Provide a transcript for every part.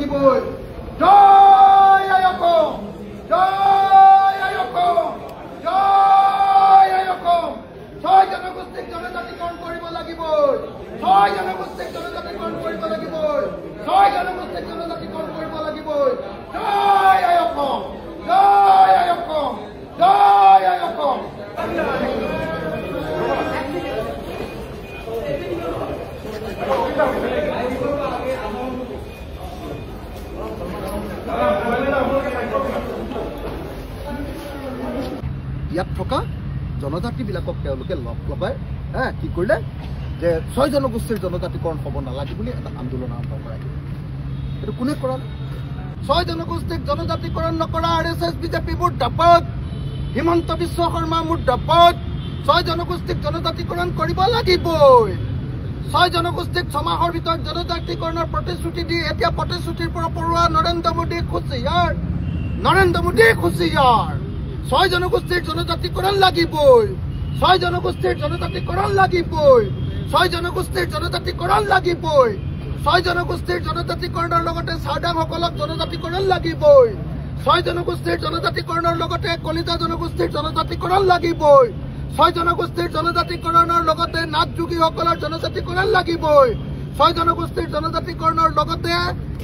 লাগিবই জয় আইয়কম জয় আইয়কম জয় আইয়কম ছয় জনগোষ্ঠীক জনজাতিকৰণ কৰিব লাগিবই ছয় জনগোষ্ঠীক জনজাতিকৰণ কৰিব লাগিবই ছয় জনগোষ্ঠীক জনজাতিকৰণ কৰিব লাগিবই জয় আইয়কম জয় আইয়কম জয় আইয়কম ইয়াত থকা জনজাতিবিলাকক তেওঁলোকে লগ লগাই কি কৰিলে যে ছয় জনগোষ্ঠীৰ জনজাতিকৰণ হ'ব নালাগে বুলি এটা আন্দোলন আৰম্ভ কৰায় এইটো কোনে কৰালে ছয় জনগোষ্ঠীক জনজাতিকৰণ নকৰা RSS বিজেপি মুৰ্দাবাদ হিমন্ত বিশ্ব শৰ্মা মুৰ্দাবাদ ছয় জনগোষ্ঠীক জনজাতিকৰণ কৰিব লাগিবই ছয় জনগোষ্ঠীক ছমাহৰ ভিতৰত জনজাতিকৰণৰ প্ৰতিশ্ৰুতি দি এতিয়া প্ৰতিশ্ৰুতিৰ পৰা পৰোৱা নৰেন্দ্ৰ মোদী খুচিয়াৰ ছয় জনগোষ্ঠীৰ জনজাতিকৰণ লাগিবই ছয় জনগোষ্ঠীৰ জনজাতিকৰণ লাগিবই ছয় জনগোষ্ঠীৰ জনজাতিকৰণ লাগিবই ছয় জনগোষ্ঠীৰ জনজাতিকৰণৰ লগতে চাওদাংসকলক জনজাতিকৰণ লাগিবই ছয় জনগোষ্ঠীৰ জনজাতিকৰণৰ লগতে কলিতা জনগোষ্ঠীৰ জনজাতিকৰণ লাগিবই ছয় জনগোষ্ঠীৰ জনজাতিকৰণৰ লগতে নাথ যোগীসকলৰ জনজাতিকৰণ লাগিবই ছয় জনগোষ্ঠীৰ জনজাতিকৰণৰ লগতে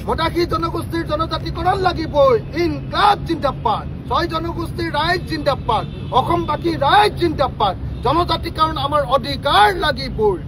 মদাসী জনগোষ্ঠীৰ জনজাতিকৰণ লাগিবই ইনকাব জিন্দাবাদ ছয় জনগোষ্ঠীৰ ৰাইজ জিন্দাবাদ অসমবাসী ৰাইজ জিন্দাবাদ জনজাতিকৰণ আমাৰ অধিকাৰ লাগিবই